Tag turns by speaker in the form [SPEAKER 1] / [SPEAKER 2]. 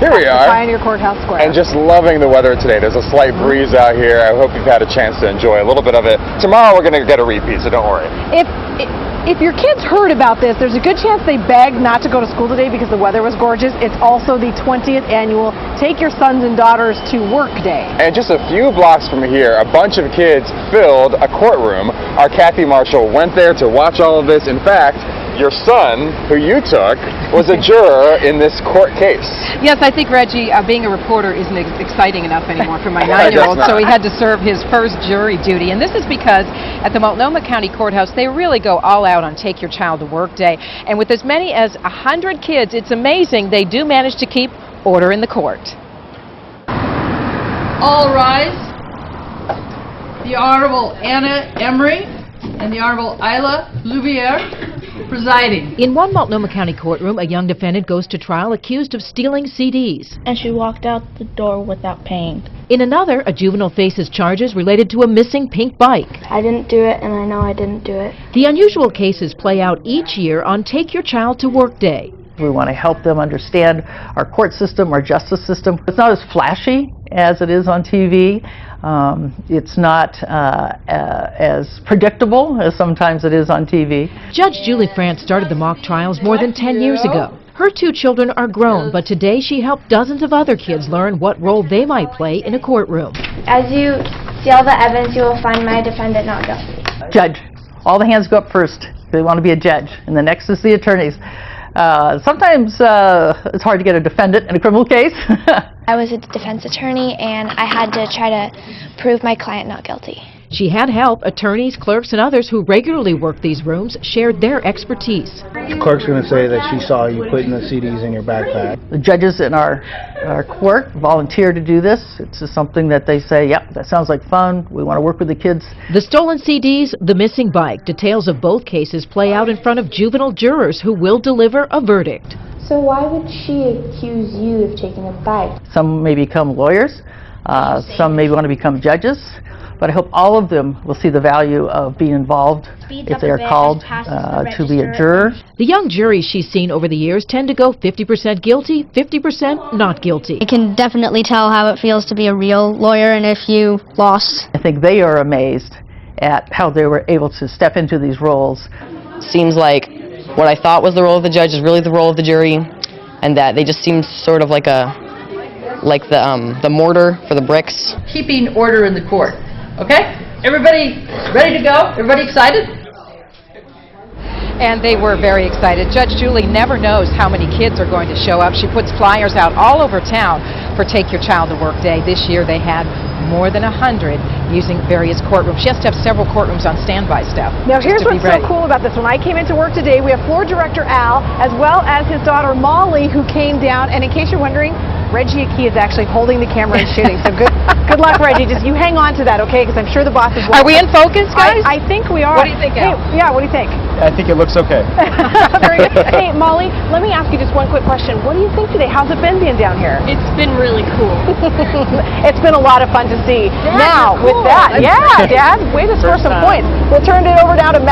[SPEAKER 1] Here we are.
[SPEAKER 2] Pioneer Courthouse Square.
[SPEAKER 1] And just loving the weather today. There's a slight breeze out here. I hope you've had a chance to enjoy a little bit of it. Tomorrow we're going to get a repeat, so don't worry.
[SPEAKER 2] If your kids heard about this, there's a good chance they begged not to go to school today because the weather was gorgeous. It's also the 20th annual Take Your Sons and Daughters to Work Day.
[SPEAKER 1] And just a few blocks from here, a bunch of kids filled a courtroom. Our Kathy Marshall went there to watch all of this. In fact, your son, who you took, was a juror in this court case.
[SPEAKER 3] Yes, I think, Reggie, being a reporter isn't exciting enough anymore for my 9-year-old, so he had to serve his first jury duty. And this is because at the Multnomah County Courthouse, they really go all out on Take Your Child to Work Day. And with as many as 100 kids, it's amazing they do manage to keep order in the court.
[SPEAKER 4] All rise. The Honorable Anna Emery and the Honorable Isla Louviere presiding.
[SPEAKER 3] In one Multnomah County courtroom, a young defendant goes to trial accused of stealing CDs.
[SPEAKER 5] And she walked out the door without paying.
[SPEAKER 3] In another, a juvenile faces charges related to a missing pink bike.
[SPEAKER 5] I didn't do it, and I know I didn't do it.
[SPEAKER 3] The unusual cases play out each year on Take Your Child to Work Day.
[SPEAKER 6] We want to help them understand our court system, our justice system. It's not as flashy as it is on TV. It's not as predictable as sometimes it is on TV.
[SPEAKER 3] Judge Julie France started the mock trials more than 10 years ago. Her 2 children are grown, but today she helped dozens of other kids learn what role they might play in a courtroom.
[SPEAKER 5] As you see all the evidence, you will find my defendant not guilty.
[SPEAKER 6] Judge. All the hands go up first. They want to be a judge. And the next is the attorneys. Sometimes it's hard to get a defendant in a criminal case.
[SPEAKER 5] I was a defense attorney, and I had to try to prove my client not guilty.
[SPEAKER 3] She had help. Attorneys, clerks, and others who regularly work these rooms shared their expertise.
[SPEAKER 7] The clerk's going to say that she saw you putting the CDs in your backpack.
[SPEAKER 6] The judges in our court volunteer to do this. It's just something that they say, yep, that sounds like fun. We want to work with the kids.
[SPEAKER 3] The stolen CDs, the missing bike. Details of both cases play out in front of juvenile jurors who will deliver a verdict.
[SPEAKER 5] So why would she accuse you of taking a bike?
[SPEAKER 6] Some may become lawyers. Some may want to become judges. But I hope all of them will see the value of being involved if they are called to be a juror.
[SPEAKER 3] The young juries she's seen over the years tend to go 50% guilty, 50% not guilty.
[SPEAKER 5] I can definitely tell how it feels to be a real lawyer and if you lost.
[SPEAKER 6] I think they are amazed at how they were able to step into these roles.
[SPEAKER 8] Seems like what I thought was the role of the judge is really the role of the jury, and that they just seem sort of like the mortar for the bricks.
[SPEAKER 4] Keeping order in the court. Okay? Everybody ready to go? Everybody excited?
[SPEAKER 3] And they were very excited. Judge Julie never knows how many kids are going to show up. She puts flyers out all over town for Take Your Child to Work Day. This year they had more than 100 using various courtrooms. She has to have several courtrooms on standby, Steph.
[SPEAKER 2] Now here's what's so cool about this. When I came into work today, we have floor director Al, as well as his daughter Molly, who came down. And in case you're wondering, Reggie Aki is actually holding the camera and shooting. So good luck, Reggie. Just you hang on to that, okay? Because I'm sure the boss is watching.
[SPEAKER 3] Are we in focus, guys?
[SPEAKER 2] I think we are.
[SPEAKER 3] What do you think, Al?
[SPEAKER 2] Hey, yeah, what do you think?
[SPEAKER 7] I think it looks okay.
[SPEAKER 2] Very good. Hey, Molly, let me ask you just one quick question. What do you think today? How's it been being down here?
[SPEAKER 4] It's been really cool.
[SPEAKER 2] It's been a lot of fun to see.
[SPEAKER 4] Dad,
[SPEAKER 2] Now,
[SPEAKER 4] you're cool.
[SPEAKER 2] with that, yeah, Dad, way to score some points. We'll turn it over now to Matt.